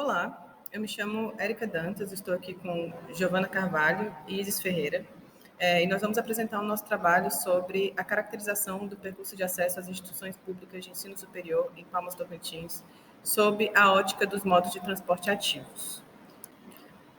Olá, eu me chamo Érica Dantas, estou aqui com Giovana Carvalho e Isis Ferreira, e nós vamos apresentar o nosso trabalho sobre a caracterização do percurso de acesso às instituições públicas de ensino superior em Palmas Tocantins, sob a ótica dos modos de transporte ativos.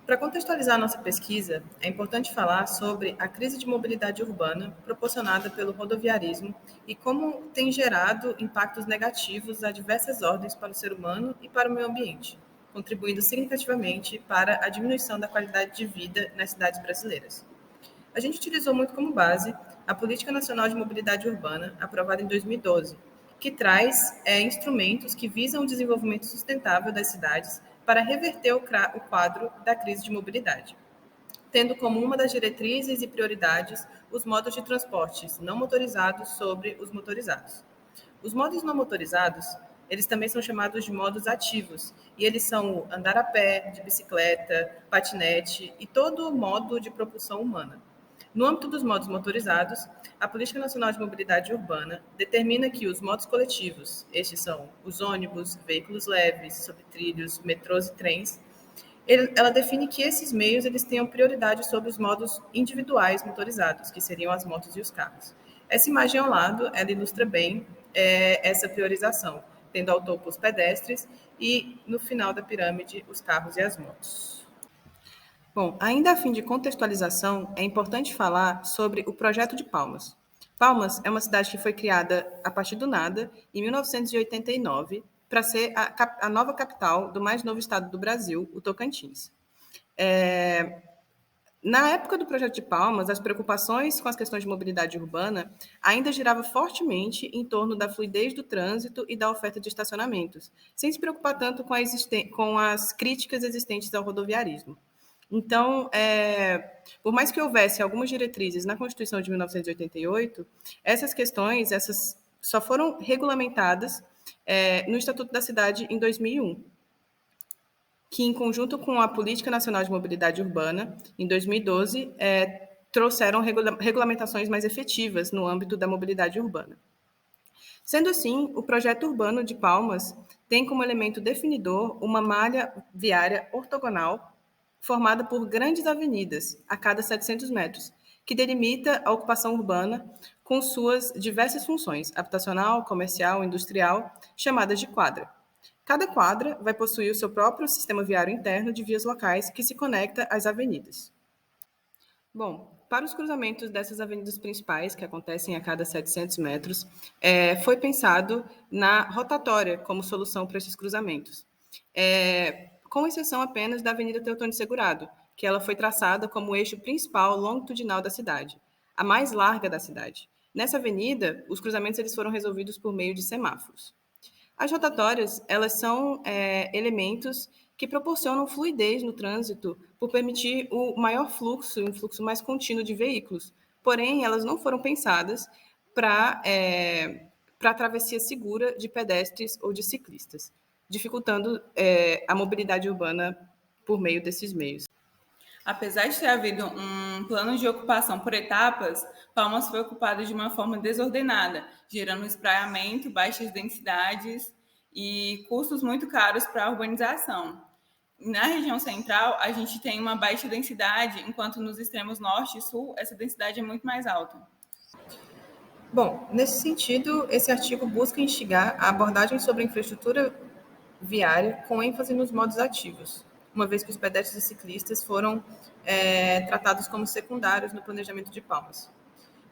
Para contextualizar a nossa pesquisa, é importante falar sobre a crise de mobilidade urbana proporcionada pelo rodoviarismo e como tem gerado impactos negativos a diversas ordens para o ser humano e para o meio ambiente, contribuindo significativamente para a diminuição da qualidade de vida nas cidades brasileiras. A gente utilizou muito como base a Política Nacional de Mobilidade Urbana, aprovada em 2012, que traz instrumentos que visam o desenvolvimento sustentável das cidades para reverter o quadro da crise de mobilidade, tendo como uma das diretrizes e prioridades os modos de transportes não motorizados sobre os motorizados. Os modos não motorizados, eles também são chamados de modos ativos, e eles são o andar a pé, de bicicleta, patinete e todo o modo de propulsão humana. No âmbito dos modos motorizados, a Política Nacional de Mobilidade Urbana determina que os modos coletivos, estes são os ônibus, veículos leves, sobre trilhos, metrôs e trens, ela define que esses meios eles tenham prioridade sobre os modos individuais motorizados, que seriam as motos e os carros. Essa imagem ao lado, ela ilustra bem essa priorização, tendo ao topo os pedestres e, no final da pirâmide, os carros e as motos. Bom, ainda a fim de contextualização, é importante falar sobre o Projeto de Palmas. Palmas é uma cidade que foi criada a partir do nada, em 1989, para ser a nova capital do mais novo estado do Brasil, o Tocantins. Na época do Projeto de Palmas, as preocupações com as questões de mobilidade urbana ainda giravam fortemente em torno da fluidez do trânsito e da oferta de estacionamentos, sem se preocupar tanto com as críticas existentes ao rodoviarismo. Então, por mais que houvesse algumas diretrizes na Constituição de 1988, essas questões só foram regulamentadas no Estatuto da Cidade em 2001, que, em conjunto com a Política Nacional de Mobilidade Urbana, em 2012, trouxeram regulamentações mais efetivas no âmbito da mobilidade urbana. Sendo assim, o projeto urbano de Palmas tem como elemento definidor uma malha viária ortogonal formada por grandes avenidas a cada 700 metros, que delimita a ocupação urbana com suas diversas funções, habitacional, comercial, industrial, chamadas de quadra. Cada quadra vai possuir o seu próprio sistema viário interno de vias locais que se conecta às avenidas. Bom, para os cruzamentos dessas avenidas principais, que acontecem a cada 700 metros, foi pensado na rotatória como solução para esses cruzamentos, com exceção apenas da Avenida Teotônio Segurado, que ela foi traçada como o eixo principal longitudinal da cidade, a mais larga da cidade. Nessa avenida, os cruzamentos eles foram resolvidos por meio de semáforos. As rotatórias, elas são elementos que proporcionam fluidez no trânsito por permitir o maior fluxo, um fluxo mais contínuo de veículos. Porém, elas não foram pensadas para a travessia segura de pedestres ou de ciclistas, dificultando a mobilidade urbana por meio desses meios. Apesar de ter havido um plano de ocupação por etapas, Palmas foi ocupada de uma forma desordenada, gerando espraiamento, baixas densidades e custos muito caros para a urbanização. Na região central, a gente tem uma baixa densidade, enquanto nos extremos norte e sul, essa densidade é muito mais alta. Bom, nesse sentido, esse artigo busca instigar a abordagem sobre a infraestrutura viária com ênfase nos modos ativos, uma vez que os pedestres e ciclistas foram tratados como secundários no planejamento de Palmas.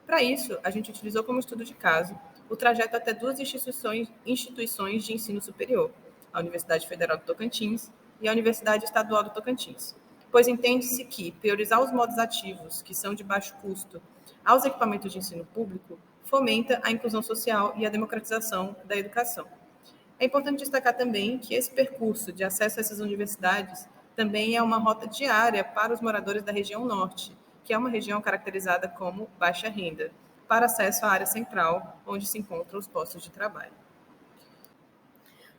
Para isso, a gente utilizou como estudo de caso o trajeto até duas instituições de ensino superior, a Universidade Federal do Tocantins e a Universidade Estadual do Tocantins, pois entende-se que priorizar os modos ativos, que são de baixo custo, aos equipamentos de ensino público, fomenta a inclusão social e a democratização da educação. É importante destacar também que esse percurso de acesso a essas universidades também é uma rota diária para os moradores da região norte, que é uma região caracterizada como baixa renda, para acesso à área central, onde se encontram os postos de trabalho.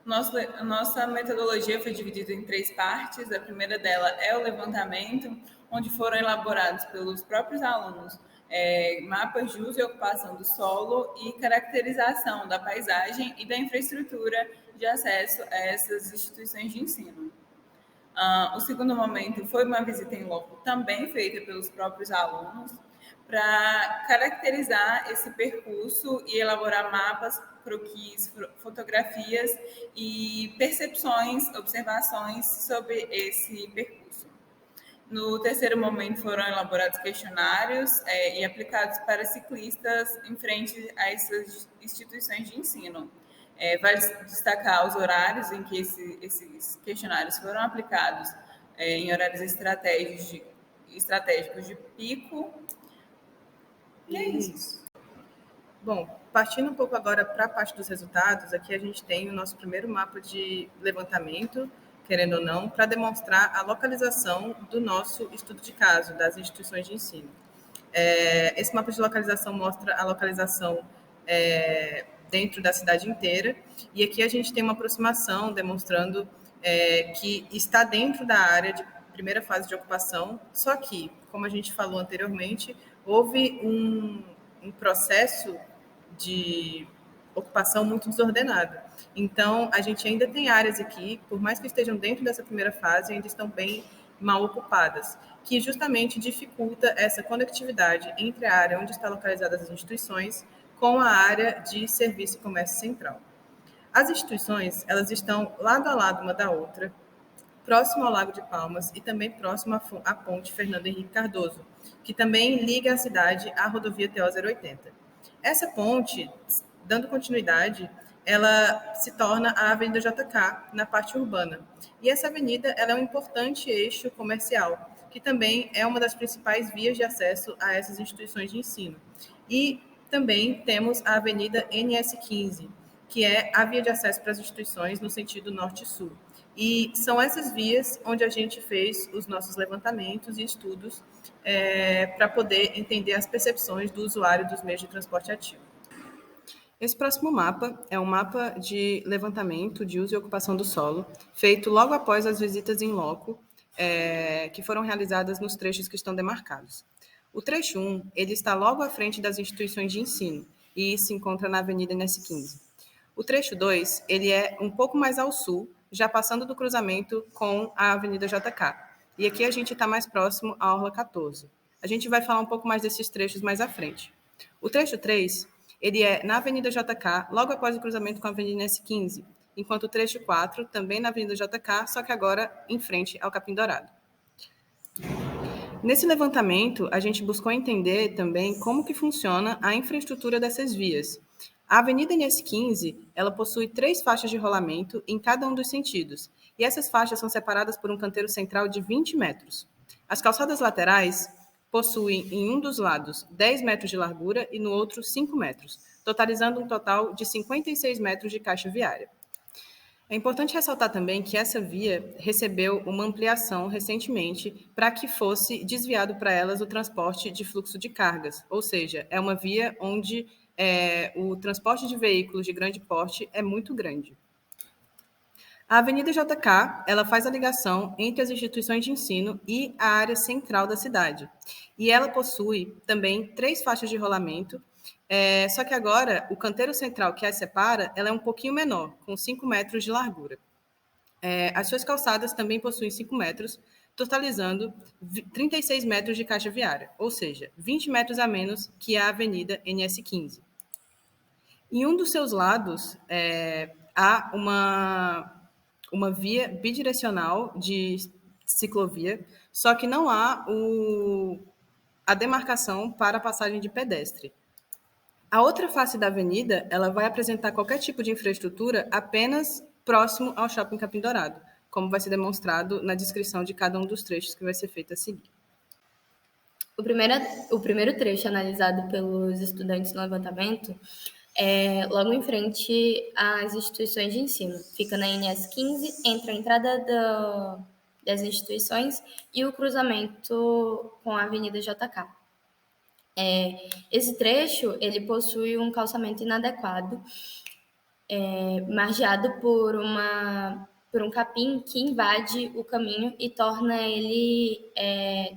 Nossa metodologia foi dividida em 3 partes. A primeira dela é o levantamento, onde foram elaborados pelos próprios alunos mapas de uso e ocupação do solo e caracterização da paisagem e da infraestrutura de acesso a essas instituições de ensino. O segundo momento foi uma visita em loco, também feita pelos próprios alunos, para caracterizar esse percurso e elaborar mapas, croquis, fotografias e percepções, observações sobre esse percurso. No terceiro momento foram elaborados questionários e aplicados para ciclistas em frente a essas instituições de ensino. Vale destacar os horários em que esses questionários foram aplicados, em horários estratégicos de pico. E é isso. Bom, partindo um pouco agora para a parte dos resultados, aqui a gente tem o nosso primeiro mapa de levantamento, querendo ou não, para demonstrar a localização do nosso estudo de caso, das instituições de ensino. Esse mapa de localização mostra a localização dentro da cidade inteira, e aqui a gente tem uma aproximação demonstrando que está dentro da área de primeira fase de ocupação, só que, como a gente falou anteriormente, houve um processo de ocupação muito desordenado. Então, a gente ainda tem áreas aqui, por mais que estejam dentro dessa primeira fase, ainda estão bem mal ocupadas, que justamente dificulta essa conectividade entre a área onde estão localizadas as instituições com a área de serviço e comércio central. As instituições, elas estão lado a lado uma da outra, próximo ao Lago de Palmas e também próximo à ponte Fernando Henrique Cardoso, que também liga a cidade à rodovia TO 080. Essa ponte, dando continuidade, ela se torna a Avenida JK, na parte urbana. E essa avenida ela é um importante eixo comercial, que também é uma das principais vias de acesso a essas instituições de ensino. E também temos a Avenida NS15, que é a via de acesso para as instituições no sentido norte-sul. E são essas vias onde a gente fez os nossos levantamentos e estudos para poder entender as percepções do usuário dos meios de transporte ativo. Esse próximo mapa é um mapa de levantamento de uso e ocupação do solo, feito logo após as visitas em loco, que foram realizadas nos trechos que estão demarcados. O trecho 1, ele está logo à frente das instituições de ensino e se encontra na Avenida NS15. O trecho 2, ele é um pouco mais ao sul, já passando do cruzamento com a Avenida JK. E aqui a gente está mais próximo à Orla 14. A gente vai falar um pouco mais desses trechos mais à frente. O trecho 3, ele é na Avenida JK, logo após o cruzamento com a Avenida NS15, enquanto o trecho 4, também na Avenida JK, só que agora em frente ao Capim Dourado. Nesse levantamento, a gente buscou entender também como que funciona a infraestrutura dessas vias. A Avenida NS15, ela possui 3 faixas de rolamento em cada um dos sentidos, e essas faixas são separadas por um canteiro central de 20 metros. As calçadas laterais possuem, em um dos lados, 10 metros de largura e no outro 5 metros, totalizando um total de 56 metros de caixa viária. É importante ressaltar também que essa via recebeu uma ampliação recentemente para que fosse desviado para elas o transporte de fluxo de cargas, ou seja, é uma via onde o transporte de veículos de grande porte é muito grande. A Avenida JK, ela faz a ligação entre as instituições de ensino e a área central da cidade. E ela possui também 3 faixas de rolamento, só que agora o canteiro central que as separa, ela é um pouquinho menor, com 5 metros de largura. As suas calçadas também possuem 5 metros, totalizando 36 metros de caixa viária, ou seja, 20 metros a menos que a Avenida NS15. Em um dos seus lados, há uma via bidirecional de ciclovia, só que não há a demarcação para a passagem de pedestre. A outra face da avenida, ela vai apresentar qualquer tipo de infraestrutura apenas próximo ao Shopping Capim Dourado, como vai ser demonstrado na descrição de cada um dos trechos que vai ser feito a seguir. O primeiro trecho analisado pelos estudantes no levantamento é logo em frente às instituições de ensino. Fica na NS15, entre a entrada das instituições e o cruzamento com a Avenida JK. Esse trecho ele possui um calçamento inadequado, margeado por um capim que invade o caminho e torna ele,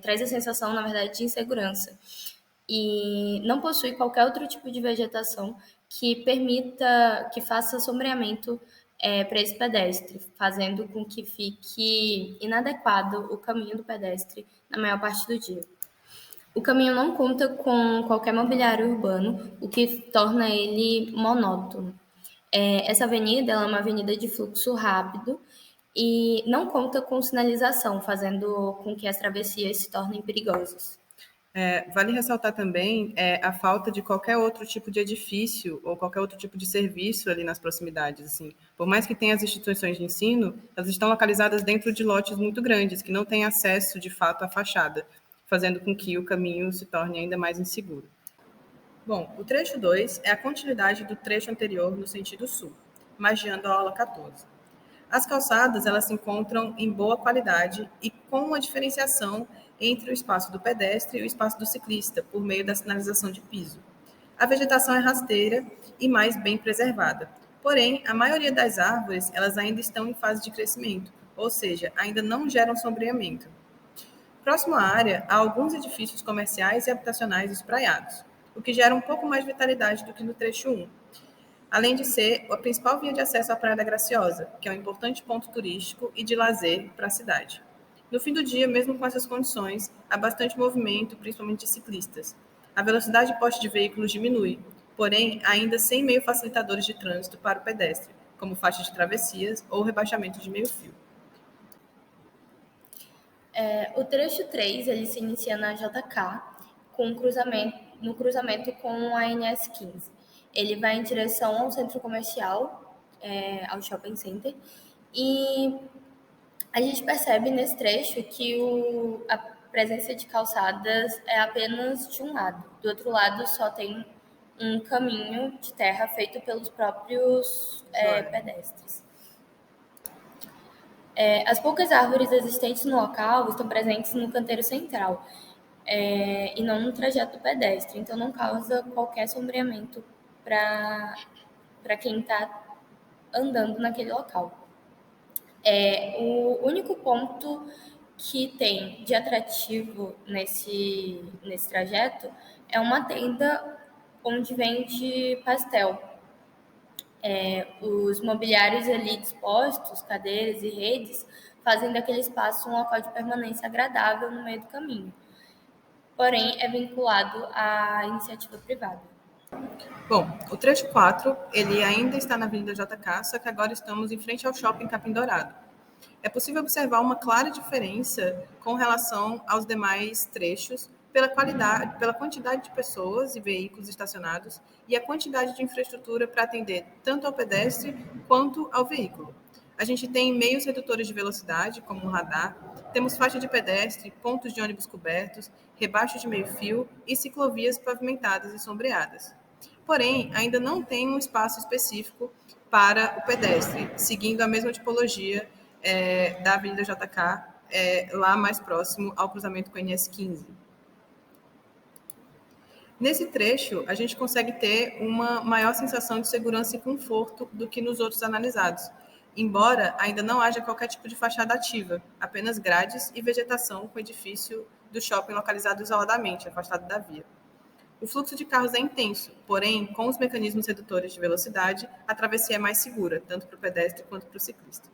traz a sensação, na verdade, de insegurança. E não possui qualquer outro tipo de vegetação que permita, que faça sombreamento para esse pedestre, fazendo com que fique inadequado o caminho do pedestre na maior parte do dia. O caminho não conta com qualquer mobiliário urbano, o que torna ele monótono. Essa avenida é uma avenida de fluxo rápido e não conta com sinalização, fazendo com que as travessias se tornem perigosas. Vale ressaltar também a falta de qualquer outro tipo de edifício ou qualquer outro tipo de serviço ali nas proximidades. Assim. Por mais que tenha as instituições de ensino, elas estão localizadas dentro de lotes muito grandes, que não têm acesso, de fato, à fachada, fazendo com que o caminho se torne ainda mais inseguro. Bom, o trecho 2 é a continuidade do trecho anterior no sentido sul, margeando a aula 14. As calçadas, elas se encontram em boa qualidade e com uma diferenciação entre o espaço do pedestre e o espaço do ciclista, por meio da sinalização de piso. A vegetação é rasteira e mais bem preservada. Porém, a maioria das árvores, elas ainda estão em fase de crescimento, ou seja, ainda não geram sombreamento. Próximo à área, há alguns edifícios comerciais e habitacionais espraiados, o que gera um pouco mais de vitalidade do que no trecho 1. Além de ser a principal via de acesso à Praia da Graciosa, que é um importante ponto turístico e de lazer para a cidade. No fim do dia, mesmo com essas condições, há bastante movimento, principalmente de ciclistas. A velocidade e porte de veículos diminui, porém, ainda sem meio facilitadores de trânsito para o pedestre, como faixa de travessias ou rebaixamento de meio-fio. O trecho 3 ele se inicia na JK, no cruzamento com a NS 15. Ele vai em direção ao centro comercial, ao shopping center, e a gente percebe nesse trecho que a presença de calçadas é apenas de um lado. Do outro lado só tem um caminho de terra feito pelos próprios pedestres. As poucas árvores existentes no local estão presentes no canteiro central e não no trajeto do pedestre, então não causa qualquer sombreamento para quem está andando naquele local. O único ponto que tem de atrativo nesse trajeto é uma tenda onde vende pastel. Os mobiliários ali dispostos, cadeiras e redes, fazem daquele espaço um local de permanência agradável no meio do caminho. Porém, é vinculado à iniciativa privada. Bom, o trecho 4, ele ainda está na Avenida JK, só que agora estamos em frente ao Shopping Capim Dourado. É possível observar uma clara diferença com relação aos demais trechos pela quantidade de pessoas e veículos estacionados e a quantidade de infraestrutura para atender tanto ao pedestre quanto ao veículo. A gente tem meios redutores de velocidade, como o radar, temos faixa de pedestre, pontos de ônibus cobertos, rebaixo de meio-fio e ciclovias pavimentadas e sombreadas. Porém, ainda não tem um espaço específico para o pedestre, seguindo a mesma tipologia da Avenida JK, lá mais próximo ao cruzamento com a NS 15. Nesse trecho, a gente consegue ter uma maior sensação de segurança e conforto do que nos outros analisados, embora ainda não haja qualquer tipo de fachada ativa, apenas grades e vegetação com o edifício do shopping localizado isoladamente, afastado da via. O fluxo de carros é intenso, porém, com os mecanismos redutores de velocidade, a travessia é mais segura, tanto para o pedestre quanto para o ciclista.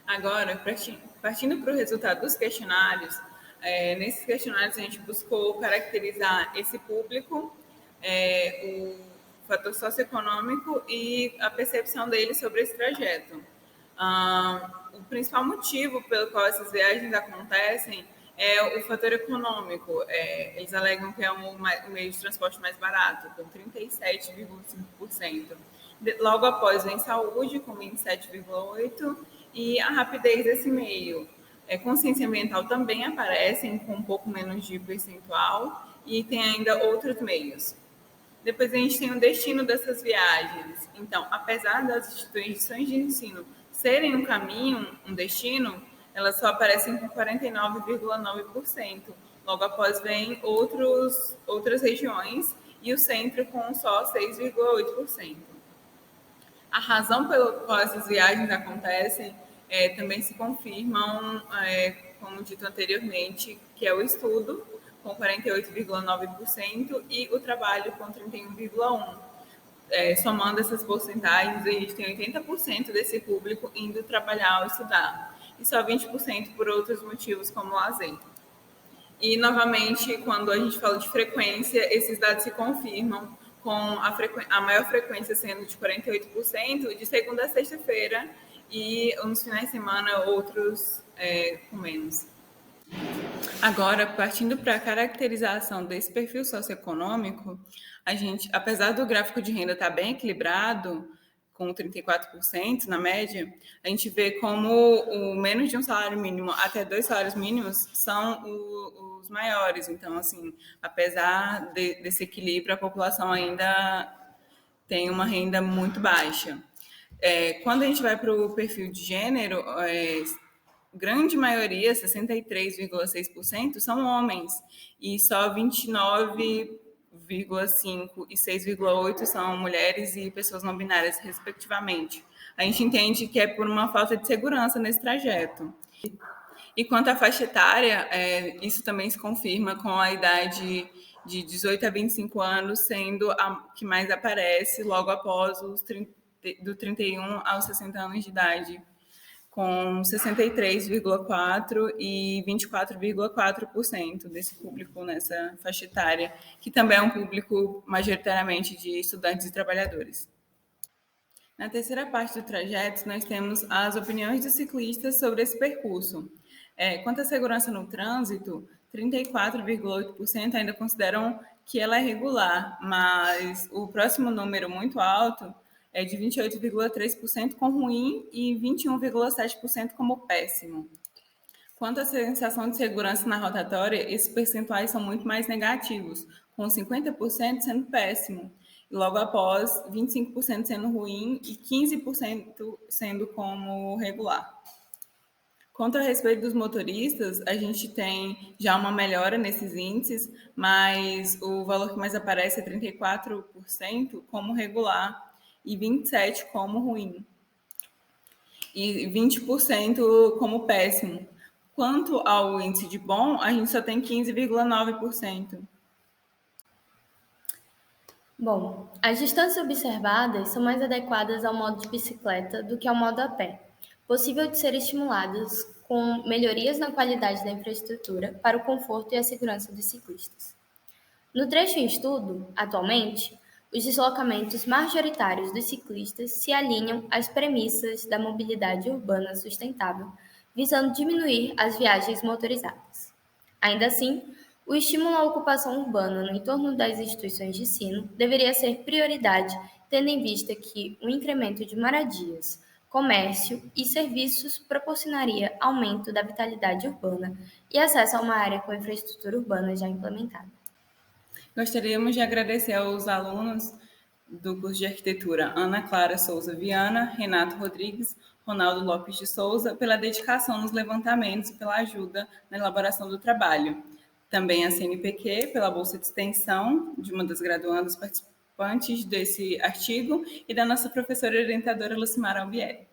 Agora, partindo para o resultado dos questionários, nesses questionários a gente buscou caracterizar esse público, o fator socioeconômico e a percepção dele sobre esse trajeto. O principal motivo pelo qual essas viagens acontecem é o fator econômico. Eles alegam que é o meio de transporte mais barato, com 37,5%. Logo após vem saúde, com 27,8%, e a rapidez desse meio. Consciência ambiental também aparecem com um pouco menos de percentual, e tem ainda outros meios. Depois a gente tem o destino dessas viagens. Então, apesar das instituições de ensino serem um caminho, um destino, elas só aparecem com 49,9%. Logo após vem outras regiões e o centro com só 6,8%. A razão pela qual essas viagens acontecem também se confirmam, como dito anteriormente, que é o estudo, com 48,9%, e o trabalho, com 31,1%. somando essas porcentagens, a gente tem 80% desse público indo trabalhar ou estudar, e só 20% por outros motivos, como lazer. E, novamente, quando a gente fala de frequência, esses dados se confirmam, com a maior frequência sendo de 48%, de segunda a sexta-feira, e nos finais de semana, outros com menos. Agora, partindo para a caracterização desse perfil socioeconômico, a gente, apesar do gráfico de renda estar bem equilibrado, com 34% na média, a gente vê como o menos de um salário mínimo até 2 salários mínimos são os maiores. Então, assim, apesar desse equilíbrio, a população ainda tem uma renda muito baixa. Quando a gente vai para o perfil de gênero, grande maioria, 63,6%, são homens, e só 29,5% e 6,8% são mulheres e pessoas não binárias, respectivamente. A gente entende que é por uma falta de segurança nesse trajeto. E quanto à faixa etária, isso também se confirma com a idade de 18 a 25 anos sendo a que mais aparece logo após do 31 aos 60 anos de idade, com 63,4% e 24,4% desse público nessa faixa etária, que também é um público majoritariamente de estudantes e trabalhadores. Na terceira parte do trajeto, nós temos as opiniões dos ciclistas sobre esse percurso. Quanto à segurança no trânsito, 34,8% ainda consideram que ela é regular, mas o próximo número muito alto é de 28,3% com ruim e 21,7% como péssimo. Quanto à sensação de segurança na rotatória, esses percentuais são muito mais negativos, com 50% sendo péssimo, e logo após 25% sendo ruim e 15% sendo como regular. Quanto a respeito dos motoristas, a gente tem já uma melhora nesses índices, mas o valor que mais aparece é 34% como regular e 27% como ruim, e 20% como péssimo. Quanto ao índice de bom, a gente só tem 15,9%. Bom, as distâncias observadas são mais adequadas ao modo de bicicleta do que ao modo a pé, possível de ser estimuladas com melhorias na qualidade da infraestrutura para o conforto e a segurança dos ciclistas. No trecho em estudo, atualmente, os deslocamentos majoritários dos ciclistas se alinham às premissas da mobilidade urbana sustentável, visando diminuir as viagens motorizadas. Ainda assim, o estímulo à ocupação urbana no entorno das instituições de ensino deveria ser prioridade, tendo em vista que o incremento de moradias, comércio e serviços proporcionaria aumento da vitalidade urbana e acesso a uma área com infraestrutura urbana já implementada. Gostaríamos de agradecer aos alunos do curso de arquitetura Ana Clara Souza Viana, Renato Rodrigues, Ronaldo Lopes de Souza, pela dedicação nos levantamentos e pela ajuda na elaboração do trabalho. Também a CNPq, pela bolsa de extensão de uma das graduandas participantes desse artigo, e da nossa professora orientadora Lucimara Albieri.